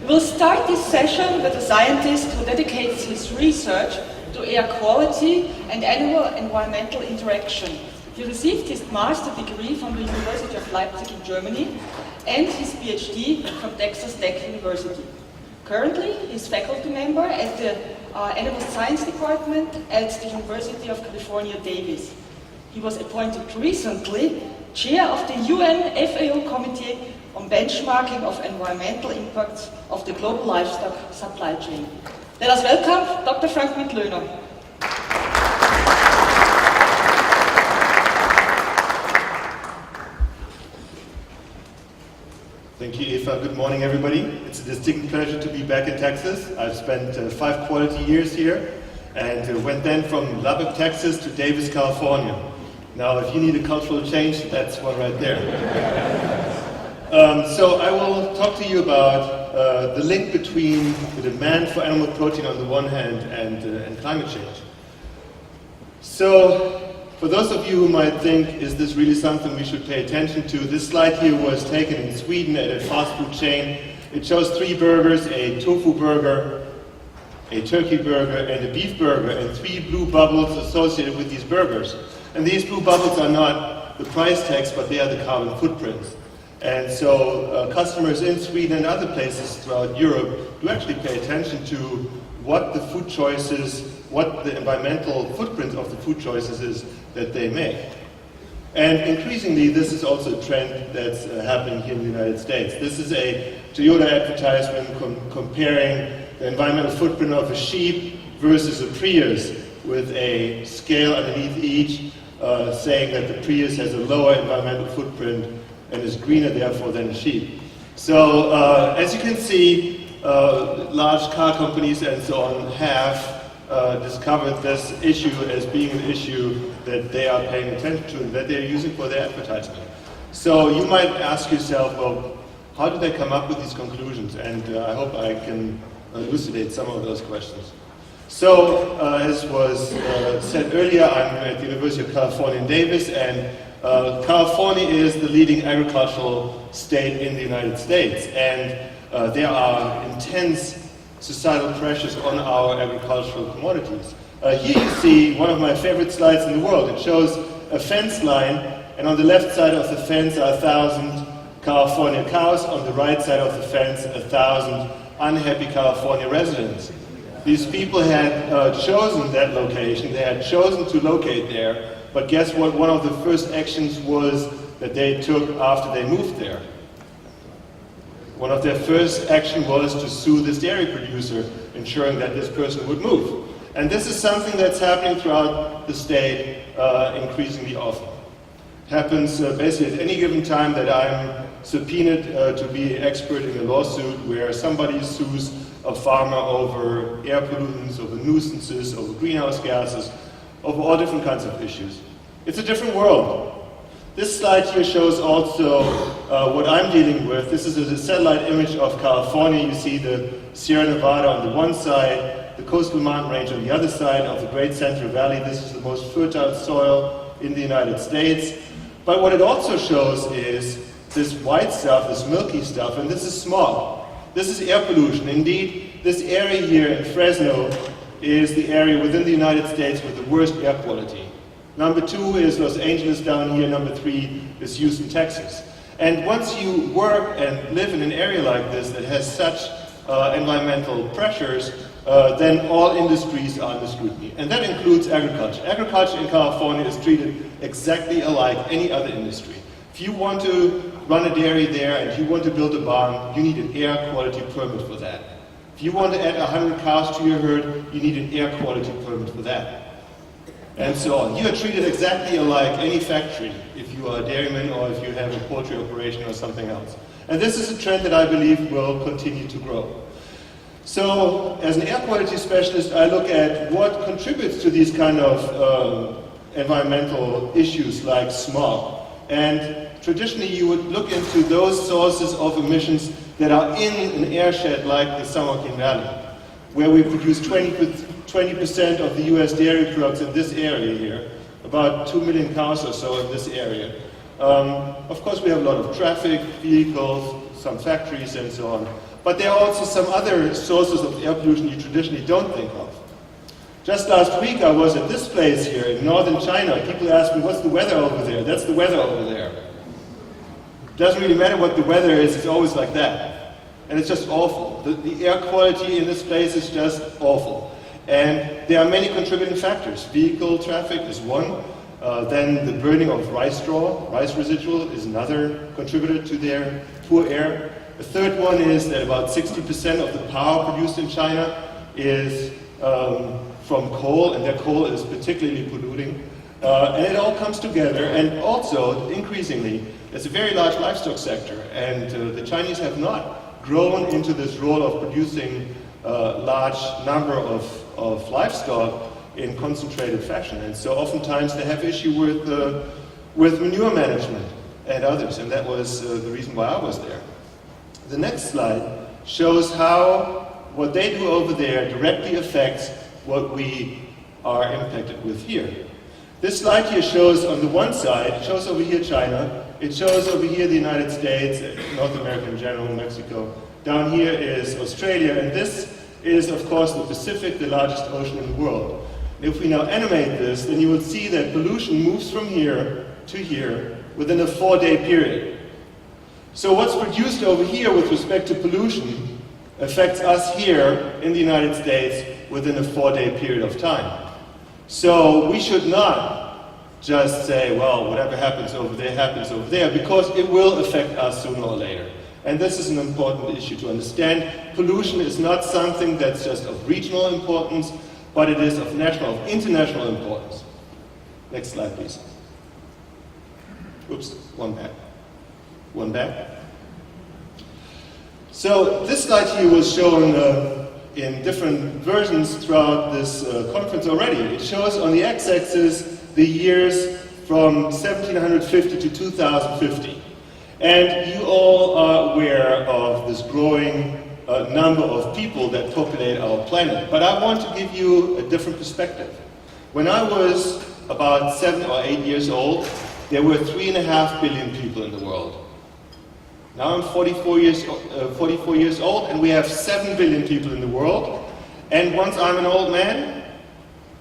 We'll start this session with a scientist who dedicates his research to air quality and animal-environmental interaction. He received his master's degree from the University of Leipzig in Germany and his PhD from Texas Tech University. Currently, he is faculty member at the Animal Science Department at the University of California, Davis. He was appointed recently chair of the UN FAO Committee on benchmarking of environmental impacts of the global livestock supply chain. Let us welcome Dr. Frank Mitloehner. Thank you, Eva. Good morning, everybody. It's a distinct pleasure to be back in Texas. I've spent 5 quality years here and went then from Lubbock, Texas to Davis, California. Now, if you need a cultural change, that's one right there. So I will talk to you about the link between the demand for animal protein on the one hand and climate change. So, for those of you who might think, is this really something we should pay attention to? This slide here was taken in Sweden at a fast food chain. It shows 3 burgers, a tofu burger, a turkey burger, and a beef burger, and 3 blue bubbles associated with these burgers. And these blue bubbles are not the price tags, but they are the carbon footprints. And so customers in Sweden and other places throughout Europe do actually pay attention to what the food choices, what the environmental footprint of the food choices is that they make. And increasingly, this is also a trend that's happening here in the United States. This is a Toyota advertisement comparing the environmental footprint of a sheep versus a Prius, with a scale underneath each saying that the Prius has a lower environmental footprint and is greener, therefore, than a sheep. So, as you can see, large car companies and so on have discovered this issue as being an issue that they are paying attention to and that they're using for their advertisement. So you might ask yourself, well, how did they come up with these conclusions? And I hope I can elucidate some of those questions. So, as was said earlier, I'm at the University of California in Davis, and California is the leading agricultural state in the United States, and there are intense societal pressures on our agricultural commodities. Here you see one of my favorite slides in the world. It shows a fence line, and on the left side of the fence are 1,000 California cows. On the right side of the fence, 1,000 unhappy California residents. These people had chosen that location. They had chosen to locate there, but guess what? One of the first actions was that they took after they moved there. One of their first action was to sue this dairy producer, ensuring that this person would move. And this is something that's happening throughout the state increasingly often. Happens basically at any given time that I'm subpoenaed to be an expert in a lawsuit where somebody sues a farmer over air pollutants, over nuisances, over greenhouse gases, over all different kinds of issues. It's a different world. This slide here shows also what I'm dealing with. This is a satellite image of California. You see the Sierra Nevada on the one side, the coastal mountain range on the other side of the Great Central Valley. This is the most fertile soil in the United States. But what it also shows is this white stuff, this milky stuff, and this is smog. This is air pollution. Indeed, this area here in Fresno is the area within the United States with the worst air quality. Number 2 is Los Angeles down here. Number 3 is Houston, Texas. And once you work and live in an area like this that has such environmental pressures, then all industries are under scrutiny. And that includes agriculture. Agriculture in California is treated exactly alike any other industry. If you want to run a dairy there and you want to build a barn, you need an air quality permit for that. If you want to add 100 cows to your herd, you need an air quality permit for that. And so on. You are treated exactly alike any factory, if you are a dairyman or if you have a poultry operation or something else. And this is a trend that I believe will continue to grow. So, as an air quality specialist, I look at what contributes to these kind of environmental issues like smog. And traditionally you would look into those sources of emissions that are in an airshed like the San Joaquin Valley, where we produce 20% of the US dairy products in this area here, about 2 million cows or so in this area. Of course, we have a lot of traffic, vehicles, some factories and so on. But there are also some other sources of air pollution you traditionally don't think of. Just last week I was at this place here in northern China. People ask me, what's the weather over there? That's the weather over there. It doesn't really matter what the weather is, it's always like that. And it's just awful. The air quality in this place is just awful. And there are many contributing factors. Vehicle traffic is one. Then the burning of rice straw, rice residual, is another contributor to their poor air. The third one is that about 60% of the power produced in China is from coal, and their coal is particularly polluting. And it all comes together, and also, increasingly, there's a very large livestock sector, and the Chinese have not grown into this role of producing a large number of livestock in concentrated fashion. And so oftentimes they have issue with manure management and others, and that was the reason why I was there. The next slide shows how what they do over there directly affects what we are impacted with here. This slide here shows on the one side, it shows over here China, it shows over here the United States, North America in general, Mexico. Down here is Australia, and this is of course the Pacific, the largest ocean in the world. If we now animate this, then you will see that pollution moves from here to here within a 4-day period. So what's produced over here with respect to pollution affects us here in the United States within a 4-day period of time. So we should not just say, well, whatever happens over there, because it will affect us sooner or later. And this is an important issue to understand. Pollution is not something that's just of regional importance, but it is of national, of international importance. Next slide, please. Oops, one back. One back. So this slide here was shown in different versions throughout this conference already. It shows on the x-axis the years from 1750 to 2050. And you all are aware of this growing number of people that populate our planet. But I want to give you a different perspective. When I was about 7 or 8 years old, there were 3.5 billion people in the world. Now I'm 44 years old, and we have 7 billion people in the world. And once I'm an old man,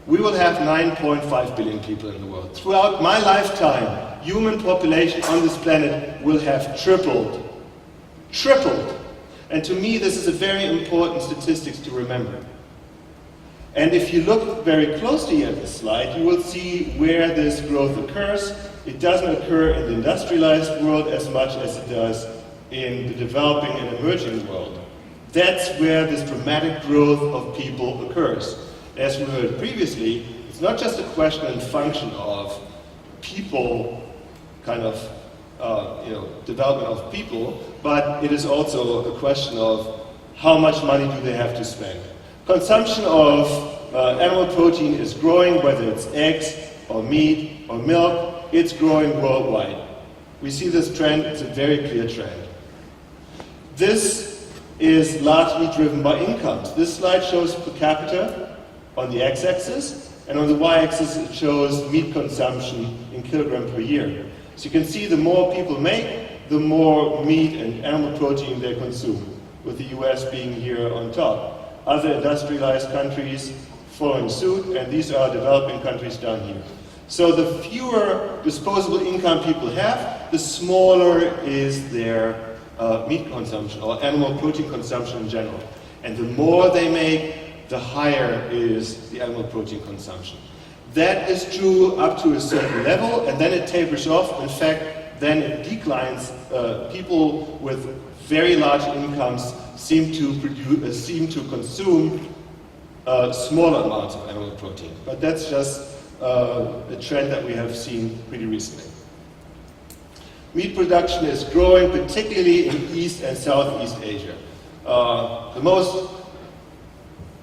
we will have 9.5 billion people in the world. Throughout my lifetime, human population on this planet will have tripled. Tripled. And to me, this is a very important statistic to remember. And if you look very closely at this slide, you will see where this growth occurs. It doesn't occur in the industrialized world as much as it does in the developing and emerging world. That's where this dramatic growth of people occurs. As we heard previously, it's not just a question and function of people, kind of, development of people, but it is also a question of how much money do they have to spend. Consumption of animal protein is growing, whether it's eggs or meat or milk, it's growing worldwide. We see this trend, it's a very clear trend. This is largely driven by incomes. This slide shows per capita on the x-axis, and on the y-axis it shows meat consumption in kilogram per year. So you can see the more people make, the more meat and animal protein they consume, with the US being here on top. Other industrialized countries following suit, and these are developing countries down here. So the fewer disposable income people have, the smaller is their meat consumption or animal protein consumption in general. And the more they make, the higher is the animal protein consumption. That is true up to a certain level, and then it tapers off. In fact, then it declines. People with very large incomes seem to consume smaller amounts of animal protein. But that's just a trend that we have seen pretty recently. Meat production is growing, particularly in East and Southeast Asia.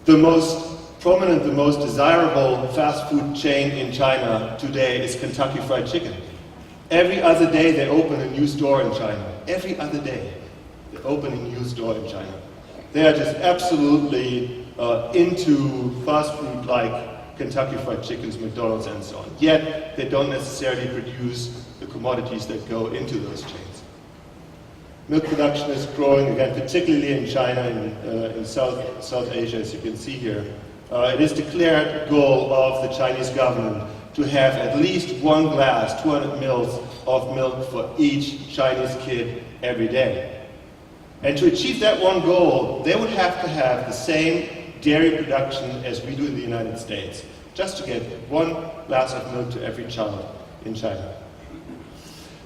The most prominent, the most desirable fast food chain in China today is Kentucky Fried Chicken. Every other day they open a new store in China. Every other day they open a new store in China. They are just absolutely into fast food like Kentucky Fried Chickens, McDonald's, and so on. Yet they don't necessarily produce the commodities that go into those chains. Milk production is growing, again, particularly in China and in South Asia, as you can see here. It is declared goal of the Chinese government to have at least 1 glass, 200 mils of milk for each Chinese kid every day. And to achieve that one goal, they would have to have the same dairy production as we do in the United States, just to get 1 glass of milk to every child in China.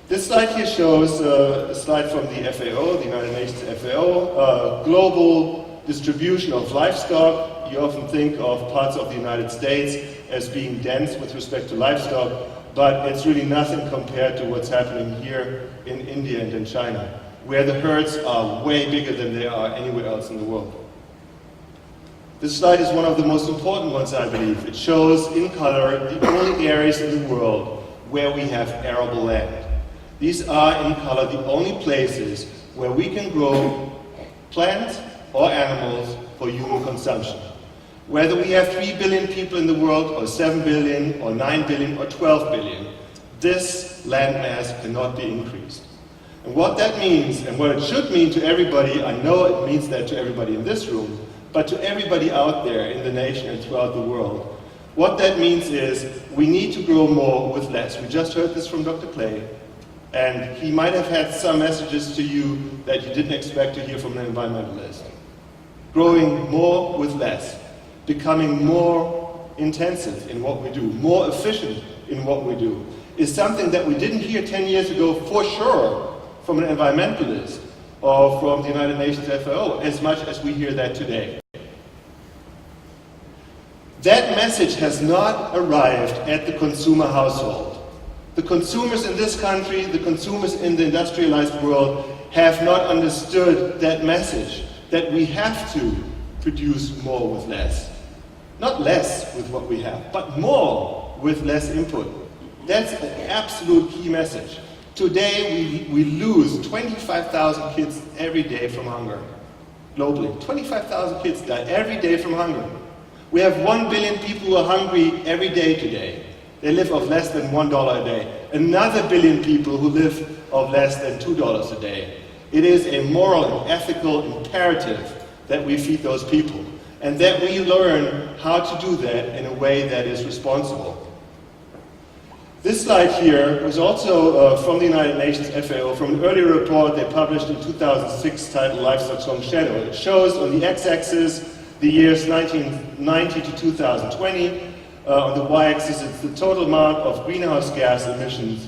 This slide here shows a slide from the FAO, the United Nations FAO, global distribution of livestock. You often think of parts of the United States as being dense with respect to livestock, but it's really nothing compared to what's happening here in India and in China, where the herds are way bigger than they are anywhere else in the world. This slide is one of the most important ones, I believe. It shows in color the only areas in the world where we have arable land. These are, in color, the only places where we can grow plants or animals for human consumption. Whether we have 3 billion people in the world, or 7 billion, or 9 billion, or 12 billion, this landmass cannot be increased. And what that means, and what it should mean to everybody, I know it means that to everybody in this room, but to everybody out there in the nation and throughout the world, what that means is we need to grow more with less. We just heard this from Dr. Clay. And he might have had some messages to you that you didn't expect to hear from an environmentalist. Growing more with less, becoming more intensive in what we do, more efficient in what we do, is something that we didn't hear 10 years ago for sure from an environmentalist or from the United Nations FAO as much as we hear that today. That message has not arrived at the consumer household. The consumers in this country, the consumers in the industrialized world have not understood that message, that we have to produce more with less. Not less with what we have, but more with less input. That's an absolute key message. Today we lose 25,000 kids every day from hunger. Globally, 25,000 kids die every day from hunger. We have 1 billion people who are hungry every day today. They live off less than $1 a day. Another billion people who live off less than $2 a day. It is a moral and ethical imperative that we feed those people, and that we learn how to do that in a way that is responsible. This slide here was also from the United Nations FAO, from an earlier report they published in 2006 titled Livestock's Long Shadow. It shows on the x-axis the years 1990 to 2020. On the y-axis, it's the total amount of greenhouse gas emissions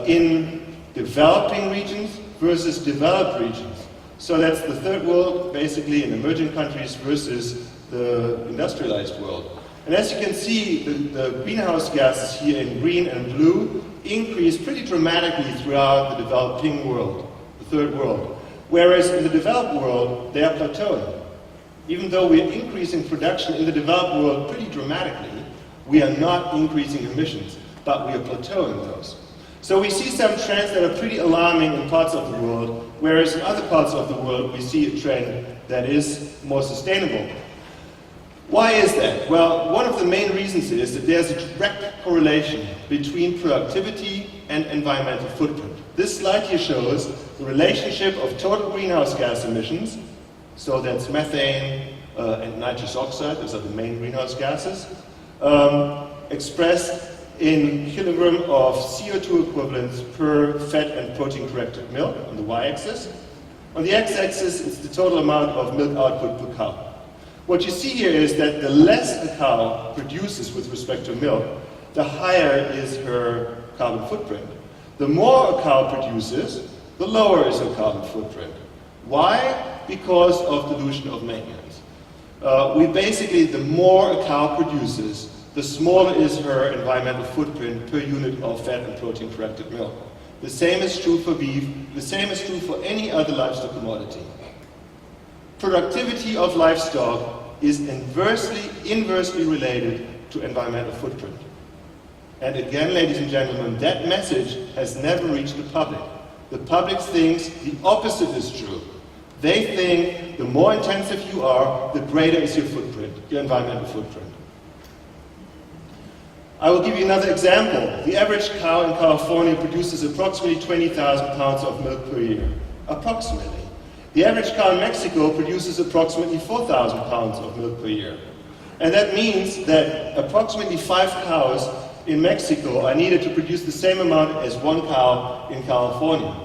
in developing regions versus developed regions. So that's the third world, basically, in emerging countries versus the industrialized world. And as you can see, the greenhouse gases here in green and blue increase pretty dramatically throughout the developing world, the third world. Whereas in the developed world, they are plateauing. Even though we are increasing production in the developed world pretty dramatically, we are not increasing emissions, but we are plateauing those. So we see some trends that are pretty alarming in parts of the world, whereas in other parts of the world we see a trend that is more sustainable. Why is that? Well, one of the main reasons is that there's a direct correlation between productivity and environmental footprint. This slide here shows the relationship of total greenhouse gas emissions, so that's methane and nitrous oxide, those are the main greenhouse gases, expressed in kilogram of CO2 equivalents per fat and protein corrected milk on the y-axis. On the x-axis, it's the total amount of milk output per cow. What you see here is that the less a cow produces with respect to milk, the higher is her carbon footprint. The more a cow produces, the lower is her carbon footprint. Why? Because of dilution of maintenance. The more a cow produces, the smaller is her environmental footprint per unit of fat and protein corrected milk. The same is true for beef, the same is true for any other livestock commodity. Productivity of livestock is inversely related to environmental footprint. And again, ladies and gentlemen, that message has never reached the public. The public thinks the opposite is true. They think the more intensive you are, the greater is your footprint, your environmental footprint. I will give you another example. The average cow in California produces approximately 20,000 pounds of milk per year. Approximately. The average cow in Mexico produces approximately 4,000 pounds of milk per year. And that means that approximately 5 cows in Mexico are needed to produce the same amount as 1 cow in California.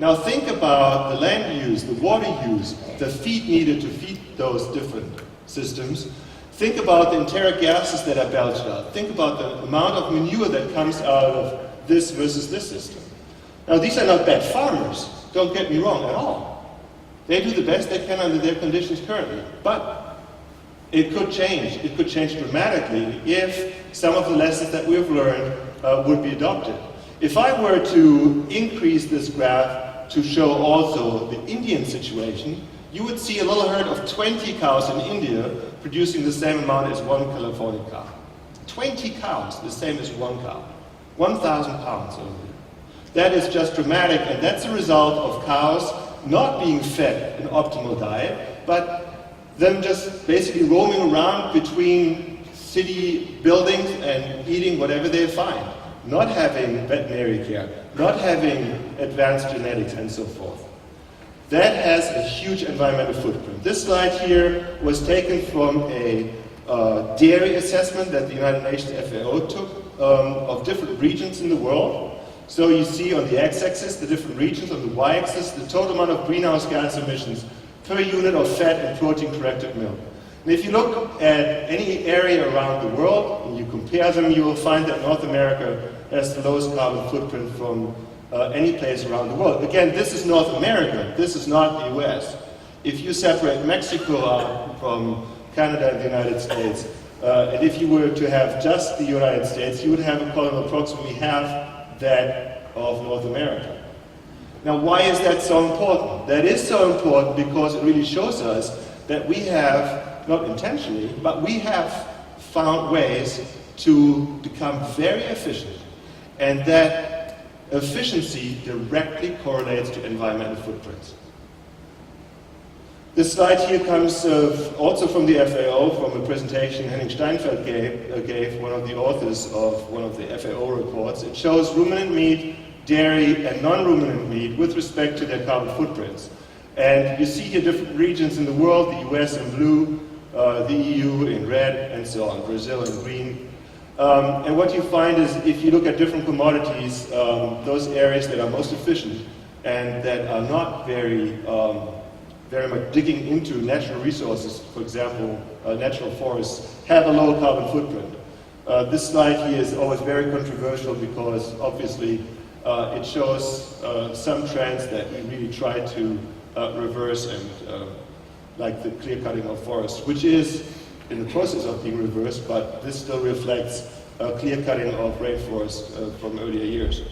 Now think about the land use, the water use, the feed needed to feed those different systems. Think about the enteric gases that are belched out. Think about the amount of manure that comes out of this versus this system. Now these are not bad farmers, don't get me wrong at all. They do the best they can under their conditions currently. But it could change. It could change dramatically if some of the lessons that we've learned would be adopted. If I were to increase this graph to show also the Indian situation, you would see a little herd of 20 cows in India producing the same amount as 1 California cow. 20 cows, the same as 1 cow. 1,000 pounds only. That is just dramatic, and that's a result of cows not being fed an optimal diet, but them just basically roaming around between city buildings and eating whatever they find. Not having veterinary care, not having advanced genetics and so forth. That has a huge environmental footprint. This slide here was taken from a dairy assessment that the United Nations FAO took of different regions in the world. So you see on the x-axis the different regions, on the y-axis the total amount of greenhouse gas emissions per unit of fat and protein corrected milk. And if you look at any area around the world and you compare them, you will find that North America has the lowest carbon footprint from any place around the world. Again, this is North America, this is not the US. If you separate Mexico out from Canada and the United States, and if you were to have just the United States, you would have a column approximately half that of North America. Now, why is that so important? That is so important because it really shows us that we have, not intentionally, but we have found ways to become very efficient, and that efficiency directly correlates to environmental footprints. This slide here comes also from the FAO, from a presentation Henning Steinfeld gave, one of the authors of one of the FAO reports. It shows ruminant meat, dairy, and non-ruminant meat with respect to their carbon footprints. And you see here different regions in the world, the US in blue, the EU in red, and so on, Brazil in green. And what you find is, if you look at different commodities, those areas that are most efficient and that are not very much digging into natural resources, for example, natural forests, have a low carbon footprint. This slide here is always very controversial because obviously it shows some trends that we really try to reverse, and like the clear cutting of forests, which is in the process of being reversed, but this still reflects clear cutting of rainforests from earlier years.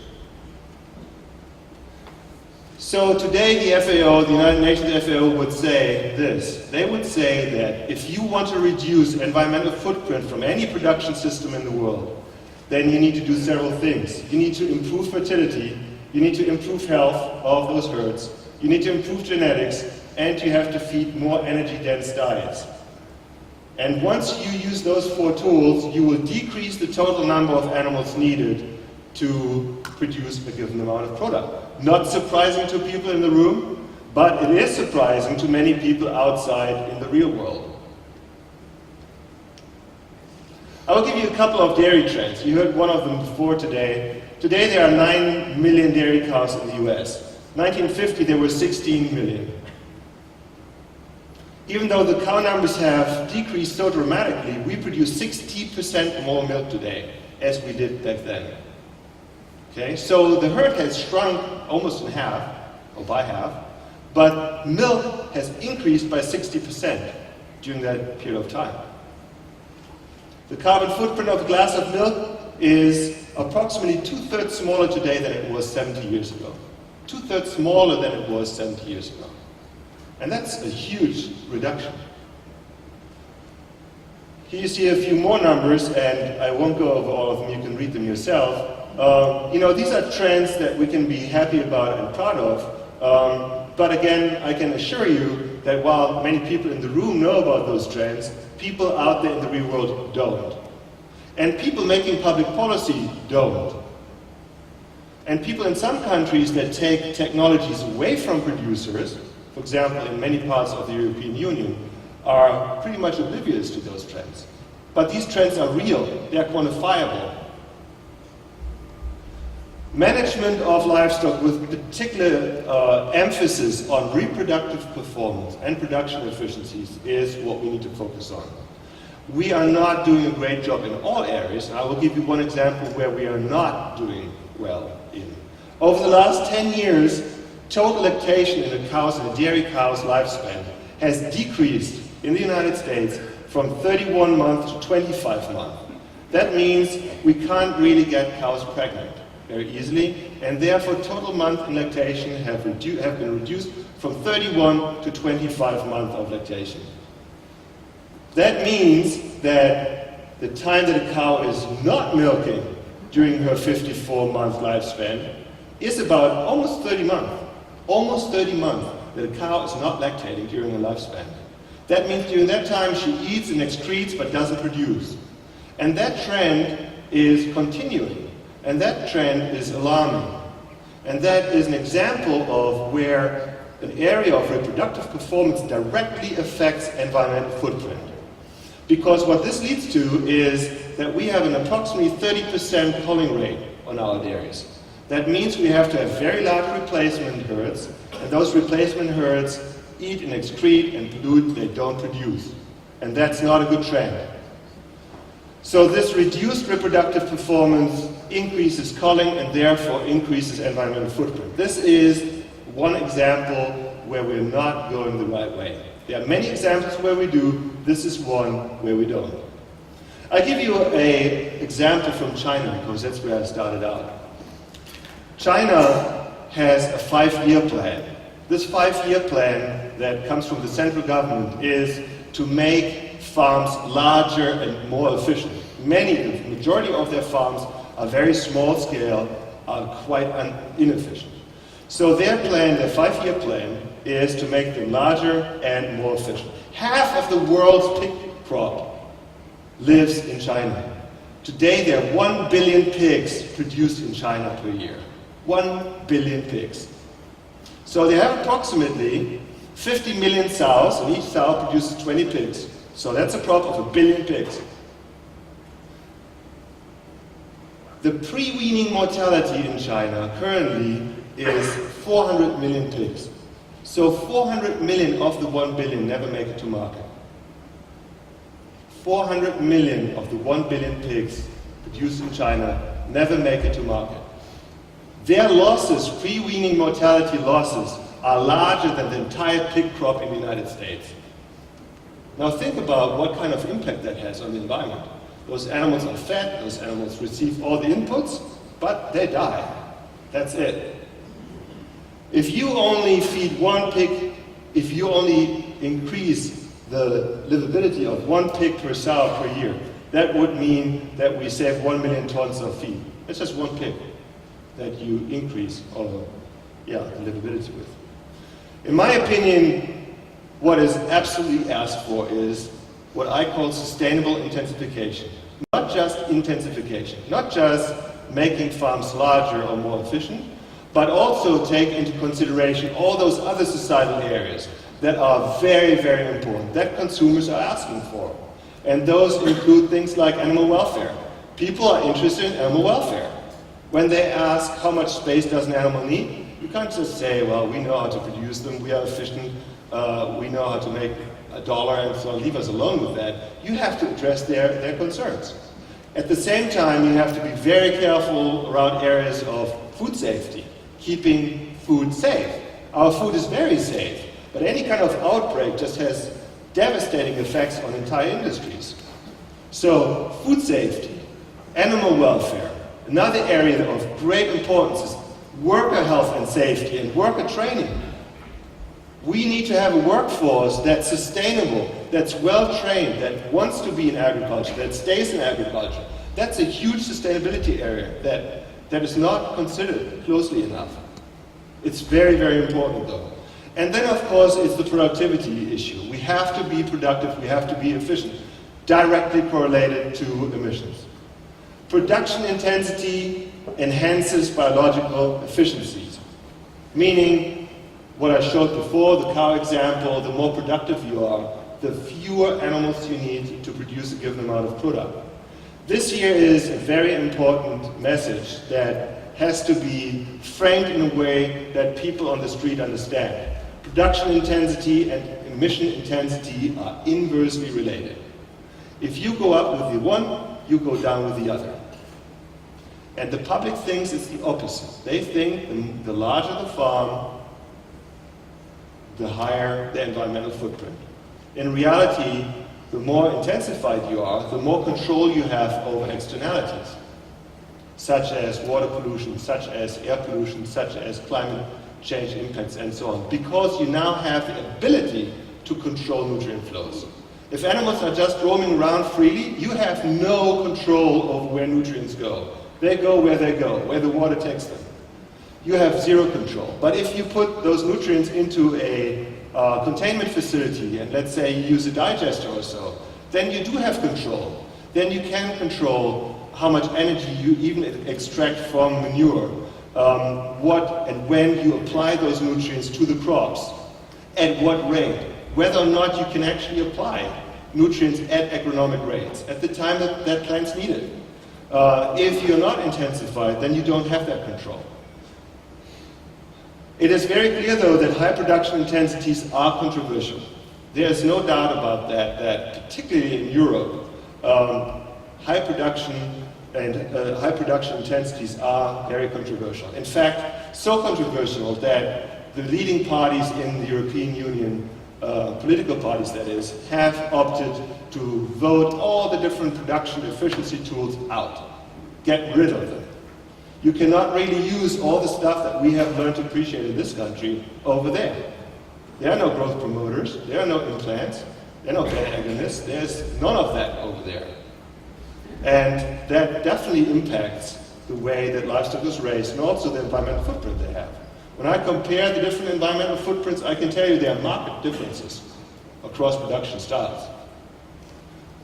So today the FAO, the United Nations FAO, would say this. They would say that if you want to reduce environmental footprint from any production system in the world, then you need to do several things. You need to improve fertility, you need to improve health of those herds, you need to improve genetics, and you have to feed more energy-dense diets. And once you use those 4 tools, you will decrease the total number of animals needed to produce a given amount of product. Not surprising to people in the room, but it is surprising to many people outside in the real world. I will give you a couple of dairy trends. You heard one of them before today. Today there are 9 million dairy cows in the US. 1950 there were 16 million. Even though the cow numbers have decreased so dramatically, we produce 60% more milk today as we did back then. Okay, so the herd has shrunk almost in half, or by half, but milk has increased by 60% during that period of time. The carbon footprint of a glass of milk is approximately 2/3 smaller today than it was 70 years ago. 2/3 smaller than it was 70 years ago. And that's a huge reduction. Here you see a few more numbers, and I won't go over all of them, you can read them yourself. These are trends that we can be happy about and proud of, but again, I can assure you that while many people in the room know about those trends, people out there in the real world don't. And people making public policy don't. And people in some countries that take technologies away from producers, for example, in many parts of the European Union, are pretty much oblivious to those trends. But these trends are real, they are quantifiable. Management of livestock with particular emphasis on reproductive performance and production efficiencies is what we need to focus on. We are not doing a great job in all areas, and I will give you one example where we are not doing well in. Over the last 10 years, total lactation in a cow's and a dairy cow's lifespan has decreased in the United States from 31 months to 25 months. That means we can't really get cows pregnant very easily, and therefore total months in lactation have been reduced from 31 to 25 months of lactation. That means that the time that a cow is not milking during her 54-month lifespan is about almost 30 months. Almost 30 months that a cow is not lactating during her lifespan. That means during that time she eats and excretes but doesn't produce. And that trend is continuing. And that trend is alarming. And that is an example of where an area of reproductive performance directly affects environmental footprint. Because what this leads to is that we have an approximately 30% culling rate on our dairies. That means we have to have very large replacement herds, and those replacement herds eat and excrete and pollute, they don't produce. And that's not a good trend. So this reduced reproductive performance increases culling and therefore increases environmental footprint. This is one example where we're not going the right way. There are many examples where we do, this is one where we don't. I give you an example from China because that's where I started out. China has a 5-year plan. This 5-year plan that comes from the central government is to make farms larger and more efficient. The majority of their farms are very small scale, are quite inefficient. So their plan, their 5-year plan, is to make them larger and more efficient. Half of the world's pig crop lives in China. Today there are 1 billion pigs produced in China per year. 1 billion pigs. So they have approximately 50 million sows, and each sow produces 20 pigs. So that's a crop of 1 billion pigs. The pre-weaning mortality in China currently is 400 million pigs. So 400 million of the 1 billion never make it to market. 400 million of the 1 billion pigs produced in China never make it to market. Their losses, pre-weaning mortality losses, are larger than the entire pig crop in the United States. Now think about what kind of impact that has on the environment. Those animals are fed, those animals receive all the inputs, but they die. That's it. If you only feed one pig, if you only increase the livability of 1 pig per sow per year, that would mean that we save 1 million tons of feed. That's just 1 pig that you increase the livability with. In my opinion, what is absolutely asked for is what I call sustainable intensification. Not just intensification, not just making farms larger or more efficient, but also take into consideration all those other societal areas that are very, very important, that consumers are asking for. And those include things like animal welfare. People are interested in animal welfare. When they ask how much space does an animal need, you can't just say, well, we know how to produce them, we are efficient, we know how to make $1 and so leave us alone with that. You have to address their concerns. At the same time, you have to be very careful around areas of food safety, keeping food safe. Our food is very safe, but any kind of outbreak just has devastating effects on entire industries. So, food safety, animal welfare, another area of great importance is worker health and safety and worker training. We need to have a workforce that's sustainable, that's well-trained, that wants to be in agriculture, that stays in agriculture. That's a huge sustainability area that is not considered closely enough. It's very, very important though. And then of course it's the productivity issue. We have to be productive, we have to be efficient, directly correlated to emissions. Production intensity enhances biological efficiencies. Meaning, what I showed before, the cow example, the more productive you are, the fewer animals you need to produce a given amount of product. This here is a very important message that has to be framed in a way that people on the street understand. Production intensity and emission intensity are inversely related. If you go up with the one, you go down with the other. And the public thinks it's the opposite. They think the larger the farm, the higher the environmental footprint. In reality, the more intensified you are, the more control you have over externalities, such as water pollution, such as air pollution, such as climate change impacts, and so on, because you now have the ability to control nutrient flows. If animals are just roaming around freely, you have no control over where nutrients go. They go, where the water takes them. You have zero control. But if you put those nutrients into a containment facility, and let's say you use a digester or so, then you do have control. Then you can control how much energy you even extract from manure, what and when you apply those nutrients to the crops, at what rate, whether or not you can actually apply nutrients at agronomic rates, at the time that plants need it. If you're not intensified, then you don't have that control. It is very clear, though, that high production intensities are controversial. There is no doubt about that particularly in Europe, high production intensities are very controversial. In fact, so controversial that the leading parties in the European Union, political parties that is, have opted to vote all the different production efficiency tools out. Get rid of them. You cannot really use all the stuff that we have learned to appreciate in this country over there. There are no growth promoters, there are no implants, there are no beta agonists, there's none of that over there. And that definitely impacts the way that livestock is raised and also the environmental footprint they have. When I compare the different environmental footprints, I can tell you there are marked differences across production styles.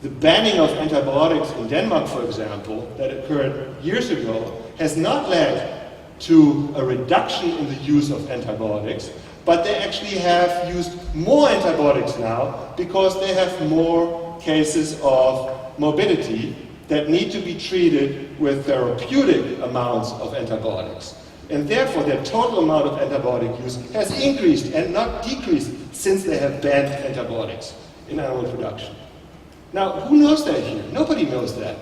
The banning of antibiotics in Denmark, for example, that occurred years ago, has not led to a reduction in the use of antibiotics, but they actually have used more antibiotics now because they have more cases of morbidity that need to be treated with therapeutic amounts of antibiotics. And therefore, their total amount of antibiotic use has increased and not decreased since they have banned antibiotics in animal production. Now, who knows that here? Nobody knows that.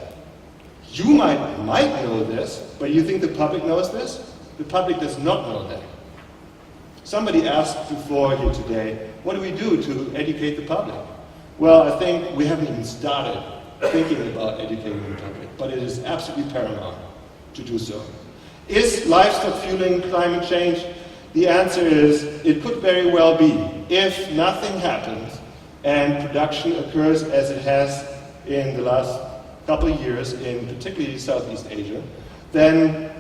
You might know this, but you think the public knows this? The public does not know that. Somebody asked before here today, what do we do to educate the public? Well, I think we haven't even started thinking about educating the public, but it is absolutely paramount to do so. Is livestock fueling climate change? The answer is, it could very well be. If nothing happens and production occurs as it has in the last couple of years in particularly Southeast Asia, then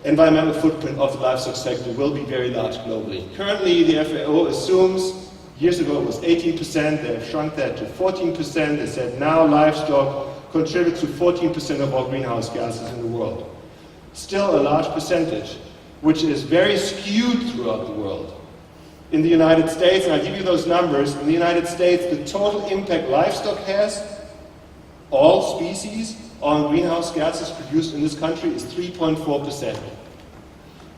environmental footprint of the livestock sector will be very large globally. Currently, the FAO assumes, years ago it was 18%, they have shrunk that to 14%. They said now livestock contributes to 14% of all greenhouse gases in the world. Still a large percentage, which is very skewed throughout the world. In the United States, and I'll give you those numbers, in the United States, the total impact livestock has, all species, on greenhouse gases produced in this country is 3.4%.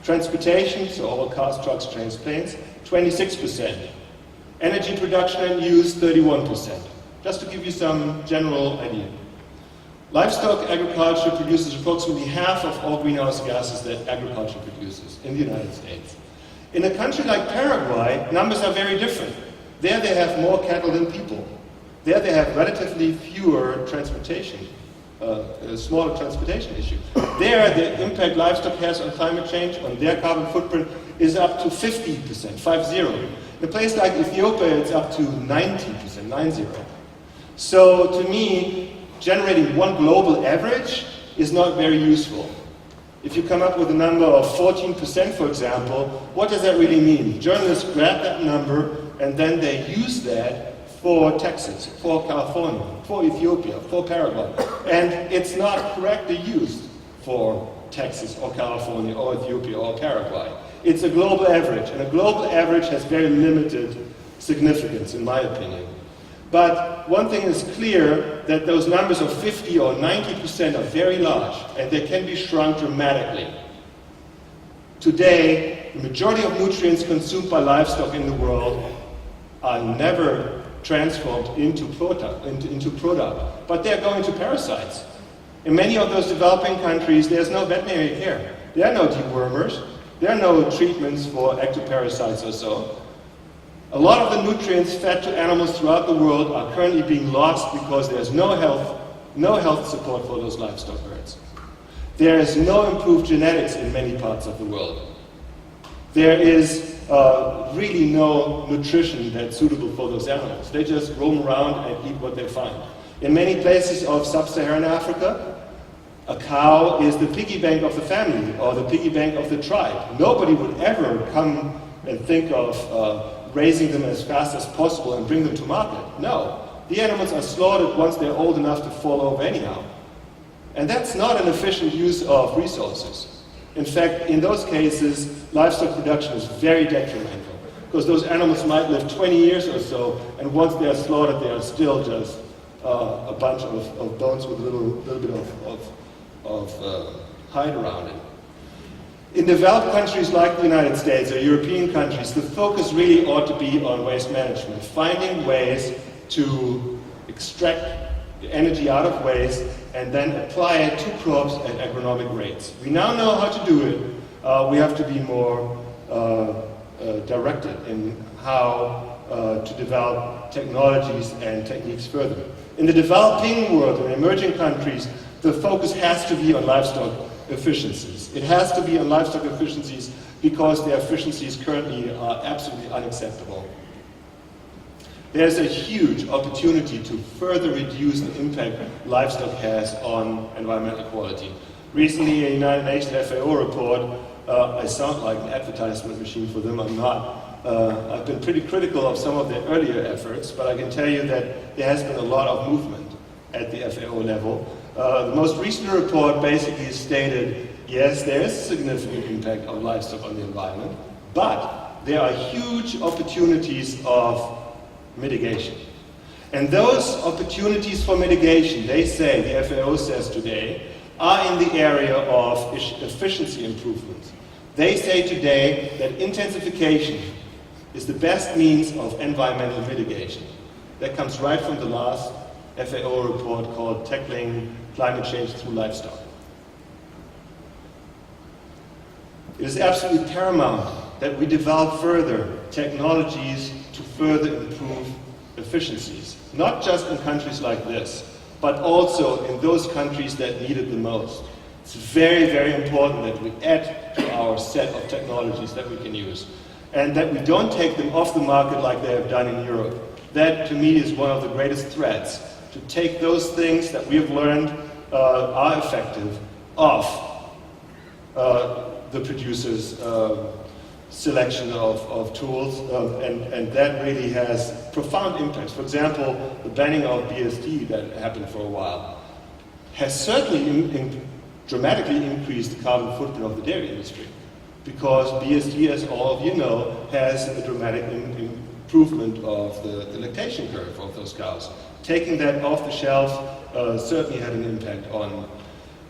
Transportation, so all cars, trucks, trains, planes, 26%. Energy production and use, 31%. Just to give you some general idea. Livestock agriculture produces approximately half of all greenhouse gases that agriculture produces in the United States. In a country like Paraguay, numbers are very different. There they have more cattle than people. There they have relatively fewer transportation, smaller transportation issue. There the impact livestock has on climate change, on their carbon footprint, is up to 50%, 50. In a place like Ethiopia, it's up to 90%, 90. So to me, generating one global average is not very useful. If you come up with a number of 14%, for example, what does that really mean? Journalists grab that number and then they use that for Texas, for California, for Ethiopia, for Paraguay. And it's not correctly used for Texas or California or Ethiopia or Paraguay. It's a global average, and a global average has very limited significance, in my opinion. But one thing is clear, that those numbers of 50 or 90% are very large, and they can be shrunk dramatically. Today, the majority of nutrients consumed by livestock in the world are never transformed into product, but they're going to parasites. In many of those developing countries, there's no veterinary care. There are no dewormers. There are no treatments for ectoparasites or so. A lot of the nutrients fed to animals throughout the world are currently being lost because there's no health support for those livestock herds. There is no improved genetics in many parts of the world. There is really no nutrition that's suitable for those animals. They just roam around and eat what they find. In many places of sub-Saharan Africa, a cow is the piggy bank of the family or the piggy bank of the tribe. Nobody would ever come and think of raising them as fast as possible and bring them to market. No. The animals are slaughtered once they're old enough to fall over anyhow. And that's not an efficient use of resources. In fact, in those cases, livestock production is very detrimental, because those animals might live 20 years or so, and once they are slaughtered, they are still just a bunch of bones with a little bit of hide around it. In developed countries like the United States or European countries, the focus really ought to be on waste management, finding ways to extract the energy out of waste and then apply it to crops at agronomic rates. We now know how to do it. We have to be more directed in how to develop technologies and techniques further. In the developing world, in emerging countries, the focus has to be on livestock efficiencies. It has to be on livestock efficiencies because their efficiencies currently are absolutely unacceptable. There's a huge opportunity to further reduce the impact livestock has on environmental quality. Recently, a United Nations FAO report, I sound like an advertisement machine for them, I'm not. I've been pretty critical of some of their earlier efforts, but I can tell you that there has been a lot of movement at the FAO level. The most recent report basically stated, yes, there is a significant impact of livestock on the environment, but there are huge opportunities of mitigation. And those opportunities for mitigation, they say, the FAO says today, are in the area of efficiency improvements. They say today that intensification is the best means of environmental mitigation. That comes right from the last FAO report called Tackling Climate Change Through Livestock. It is absolutely paramount that we develop further technologies to further improve efficiencies, not just in countries like this, but also in those countries that need it the most. It's very, very important that we add to our set of technologies that we can use, and that we don't take them off the market like they have done in Europe. That, to me, is one of the greatest threats, to take those things that we have learned are effective off the producer's selection of tools, and that really has profound impacts. For example, the banning of BST that happened for a while has certainly dramatically increased the carbon footprint of the dairy industry, because BST, as all of you know, has a dramatic improvement of the lactation curve of those cows. Taking that off the shelf certainly had an impact on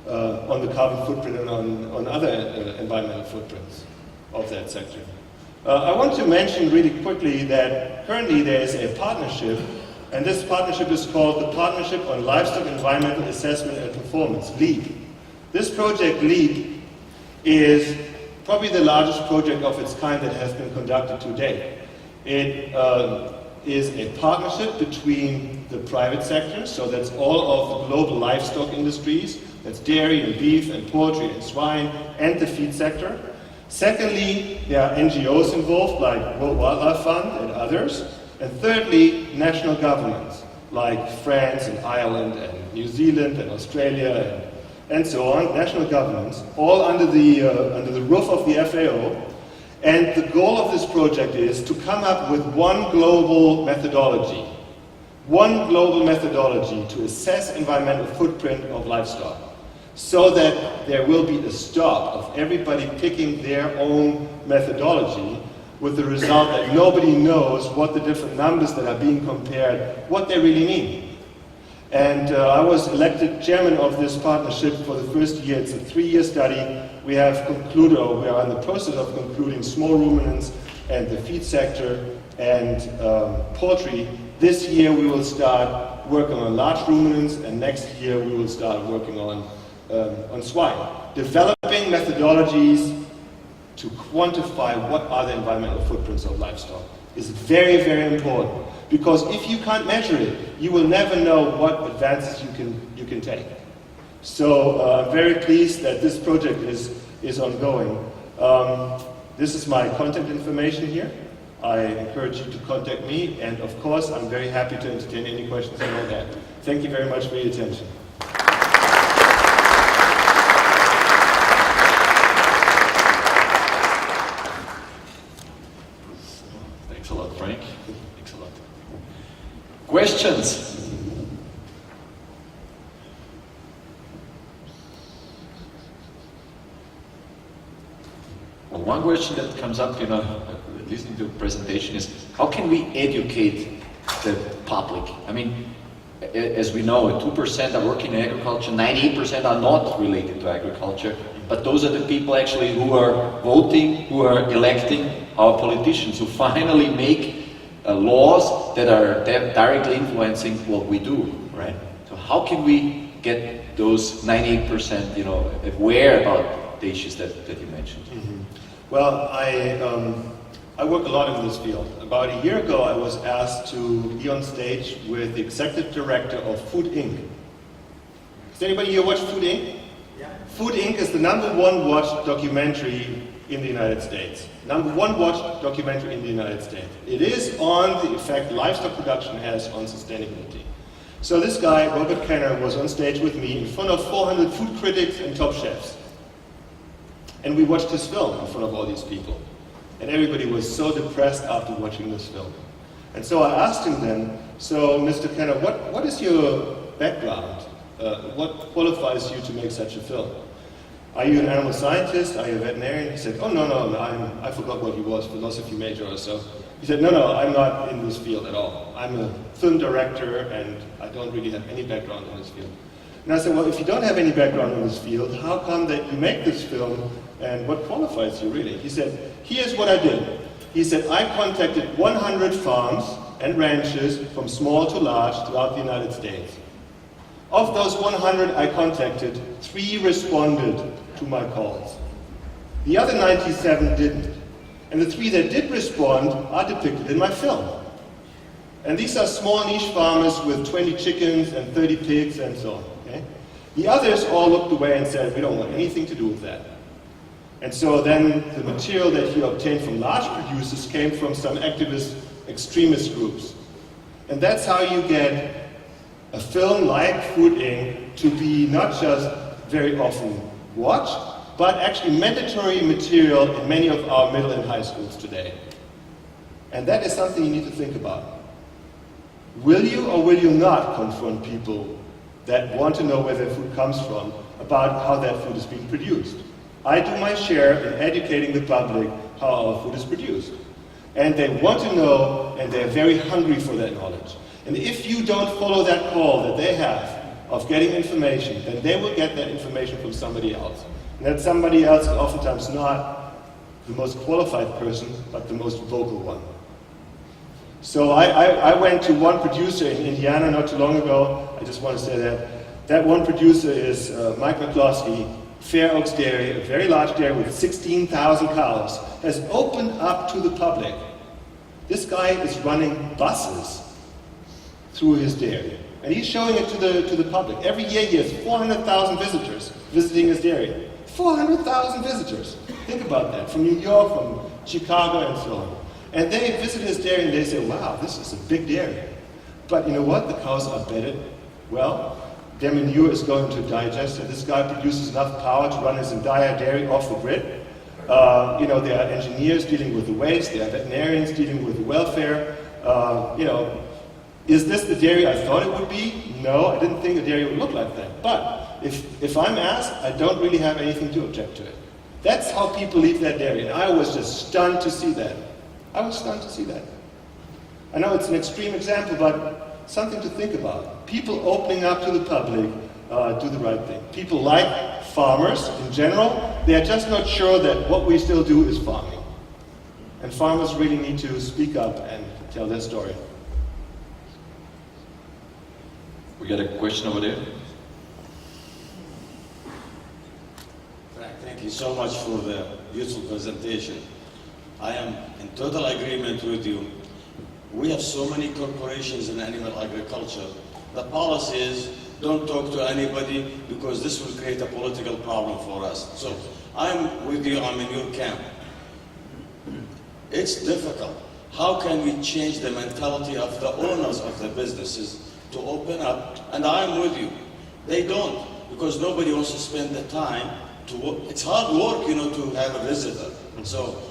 the carbon footprint and on other environmental footprints of that sector. I want to mention really quickly that currently there is a partnership, and this partnership is called the Partnership on Livestock Environmental Assessment and Performance, LEAP. This project, LEAP, is probably the largest project of its kind that has been conducted to date. It is a partnership between the private sector, so that's all of the global livestock industries, that's dairy and beef and poultry and swine, and the feed sector. Secondly, there are NGOs involved, like World Wildlife Fund and others. And thirdly, national governments, like France and Ireland and New Zealand and Australia and so on, national governments, all under the roof of the FAO. And the goal of this project is to come up with one global methodology to assess environmental footprint of livestock. so that there will be a stop of everybody picking their own methodology, with the result that nobody knows what the different numbers that are being compared, what they really mean. And I was elected chairman of this partnership for the first year. It's a 3-year study. We have concluded, or we are in the process of concluding, small ruminants and the feed sector and poultry. This year we will start working on large ruminants, and next year we will start working on swine. Developing methodologies to quantify what are the environmental footprints of livestock is very, very important. Because if you can't measure it, you will never know what advances you can take. So I'm very pleased that this project is ongoing. This is my contact information here. I encourage you to contact me, and of course I'm very happy to entertain any questions on all that. Thank you very much for your attention. Thanks a lot, Frank. Thanks a lot. Questions? Well, one question that comes up, listening to the presentation is, how can we educate the public? I mean, as we know, 2% are working in agriculture, 98% are not related to agriculture, but those are the people actually who are voting, who are electing our politicians, who finally make laws that are directly influencing what we do, right? So how can we get those 98%, aware about the issues that you mentioned? Mm-hmm. Well, I work a lot in this field. About a year ago, I was asked to be on stage with the executive director of Food Inc. Does anybody here watch Food Inc? Yeah. Food Inc is the #1 watched documentary in the United States. #1 watched documentary in the United States. It is on the effect livestock production has on sustainability. So this guy, Robert Kenner, was on stage with me in front of 400 food critics and top chefs. And we watched his film in front of all these people. And everybody was so depressed after watching this film. And so I asked him then, so Mr. Kenner, what is your background? What qualifies you to make such a film? Are you an animal scientist? Are you a veterinarian? He said, oh, no, I forgot what he was, philosophy major or so. He said, no, I'm not in this field at all. I'm a film director and I don't really have any background in this field. And I said, well, if you don't have any background in this field, how come that you make this film and what qualifies you really? He said, here's what I did. He said, I contacted 100 farms and ranches from small to large throughout the United States. Of those 100 I contacted, 3 responded to my calls. The other 97 didn't. And the 3 that did respond are depicted in my film. And these are small niche farmers with 20 chickens and 30 pigs and so on. Okay? The others all looked away and said, we don't want anything to do with that. And so then the material that he obtained from large producers came from some activist extremist groups. And that's how you get a film like Food Inc. to be not just very often watched, but actually mandatory material in many of our middle and high schools today. And that is something you need to think about. Will you or will you not confront people that want to know where their food comes from about how that food is being produced? I do my share in educating the public how our food is produced. And they want to know, and they're very hungry for that knowledge. And if you don't follow that call that they have of getting information, then they will get that information from somebody else. And that somebody else is oftentimes not the most qualified person, but the most vocal one. So I went to one producer in Indiana not too long ago. I just want to say that one producer is Mike McCloskey. Fair Oaks Dairy, a very large dairy with 16,000 cows, has opened up to the public. This guy is running buses through his dairy. And he's showing it to the public. Every year he has 400,000 visitors visiting his dairy. 400,000 visitors. Think about that. From New York, from Chicago, and so on. And they visit his dairy and they say, wow, this is a big dairy. But you know what? The cows are bedded well. Their manure is going to digest, and this guy produces enough power to run his entire dairy off the grid. There are engineers dealing with the waste, there are veterinarians dealing with the welfare. Is this the dairy I thought it would be? No, I didn't think a dairy would look like that. But if I'm asked, I don't really have anything to object to it. That's how people leave that dairy, and I was just stunned to see that. I was stunned to see that. I know it's an extreme example, but something to think about. People opening up to the public do the right thing. People like farmers in general, they are just not sure that what we still do is farming. And farmers really need to speak up and tell their story. We got a question over there. Frank, thank you so much for the beautiful presentation. I am in total agreement with you. We have so many corporations in animal agriculture. The policy is don't talk to anybody because this will create a political problem for us. So I'm with you, I'm in your camp. It's difficult. How can we change the mentality of the owners of the businesses to open up? And I'm with you. They don't, because nobody wants to spend the time to work. It's hard work, to have a visitor. So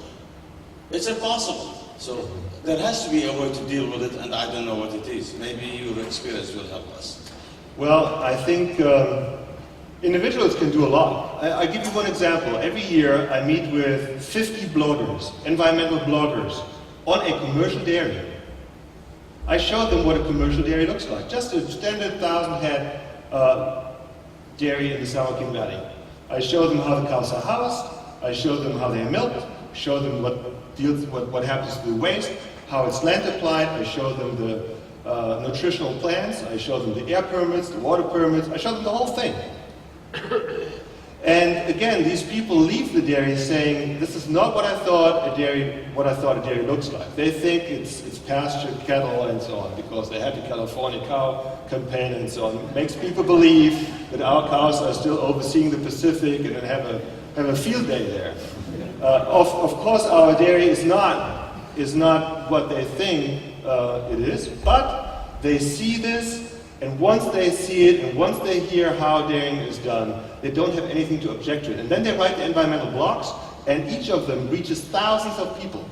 it's impossible. So there has to be a way to deal with it, and I don't know what it is. Maybe your experience will help us. Well, I think individuals can do a lot. I give you one example. Every year I meet with 50 bloggers, environmental bloggers, on a commercial dairy. I show them what a commercial dairy looks like. Just a standard 1,000-head dairy in the San Joaquin Valley. I show them how the cows are housed. I show them how they are milked. Show them what happens to the waste, how it's land applied. I show them the nutritional plans. I show them the air permits, the water permits. I show them the whole thing. And again, these people leave the dairy saying, "This is not what I thought a dairy looks like." They think it's pastured cattle and so on because they had the California cow campaign and so on. It makes people believe that our cows are still overseeing the Pacific and have a field day there. Of course, our dairy is not what they think it is, but they see this, and once they see it, and once they hear how dairying is done, they don't have anything to object to it. And then they write the environmental blogs, and each of them reaches thousands of people.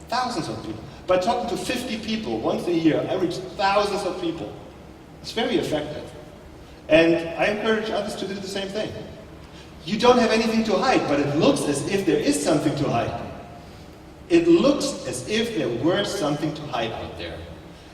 Thousands of people. By talking to 50 people once a year, I reach thousands of people. It's very effective. And I encourage others to do the same thing. You don't have anything to hide, but it looks as if there is something to hide. It looks as if there were something to hide out there.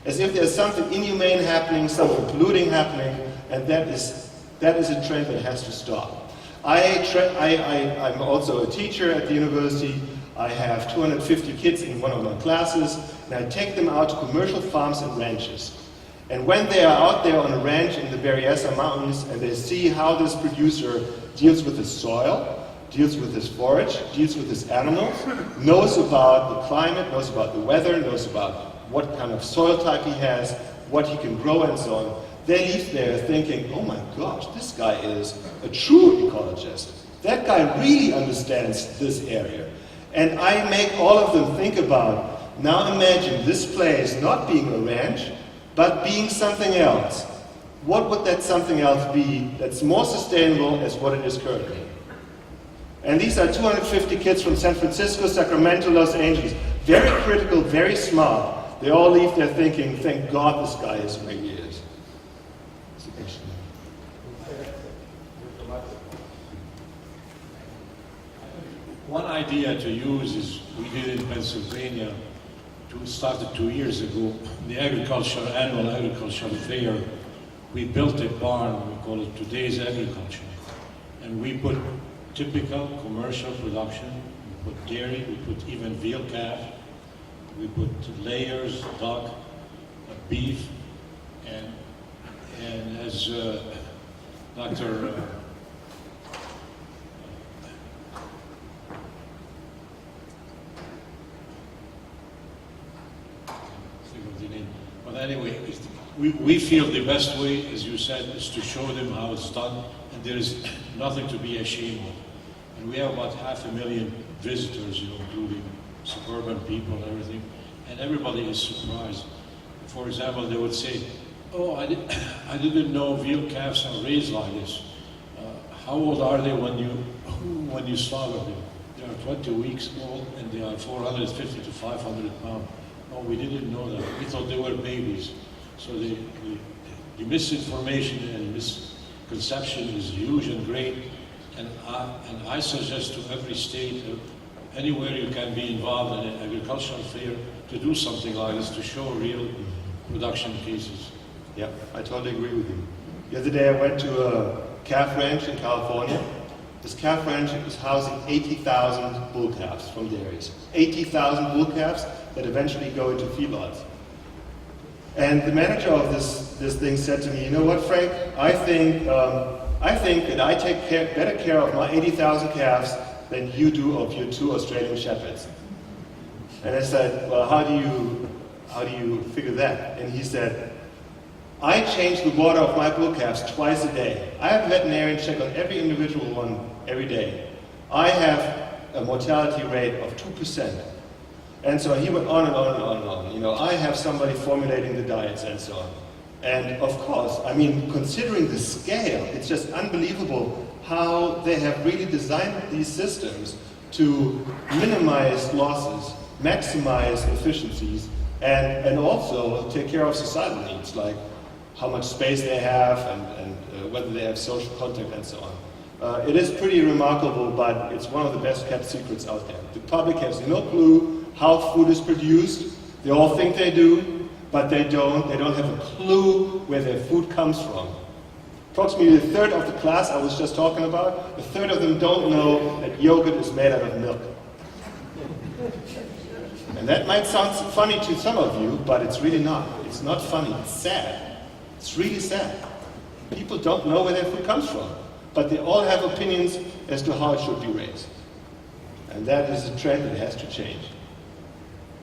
As if there's something inhumane happening, something polluting happening, and that is a trend that has to stop. I'm also a teacher at the university. I have 250 kids in one of my classes, and I take them out to commercial farms and ranches. And when they are out there on a ranch in the Berryessa Mountains and they see how this producer deals with his soil, deals with his forage, deals with his animals, knows about the climate, knows about the weather, knows about what kind of soil type he has, what he can grow and so on, they leave there thinking, "Oh my gosh, this guy is a true ecologist. That guy really understands this area." And I make all of them think about, now imagine this place not being a ranch, but being something else. What would that something else be that's more sustainable as what it is currently? And these are 250 kids from San Francisco, Sacramento, Los Angeles. Very critical, very smart. They all leave there thinking, thank God this guy is where he is. One idea to use is, we did in Pennsylvania, started 2 years ago, the annual agricultural fair. We built a barn, we call it Today's Agriculture. And we put typical commercial production, we put dairy, we put even veal calf, we put layers, duck, beef, and as Dr. But anyway, we feel the best way, as you said, is to show them how it's done, and there is nothing to be ashamed of. And we have about 500,000 visitors, including suburban people and everything, and everybody is surprised. For example, they would say, "Oh, I didn't know veal calves are raised like this. How old are they when you slaughter them?" They are 20 weeks old, and they are 450 to 500 pounds. Oh, we didn't know that. We thought they were babies. So the misinformation and misconception is huge and great, and I suggest to every state, anywhere you can be involved in an agricultural fair, to do something like this, to show real production cases. Yeah, I totally agree with you. The other day I went to a calf ranch in California. This calf ranch is housing 80,000 bull calves from dairies. 80,000 bull calves that eventually go into feedlots. And the manager of this thing said to me, you know what, Frank, I think that I take better care of my 80,000 calves than you do of your 2 Australian shepherds. And I said, well, how do you figure that? And he said, I change the water of my bull calves twice a day. I have a veterinarian check on every individual one every day. I have a mortality rate of 2%. And so he went on and on and on and on. You know, I have somebody formulating the diets and so on. And of course, I mean, considering the scale, it's just unbelievable how they have really designed these systems to minimize losses, maximize efficiencies, and also take care of societal needs, like how much space they have and whether they have social contact and so on. It is pretty remarkable, but it's one of the best kept secrets out there. The public has no clue how food is produced. They all think they do, but they don't. They don't have a clue where their food comes from. Approximately a third of the class I was just talking about, a third of them don't know that yogurt is made out of milk. And that might sound funny to some of you, but it's really not. It's not funny, it's sad. It's really sad. People don't know where their food comes from, but they all have opinions as to how it should be raised. And that is a trend that has to change.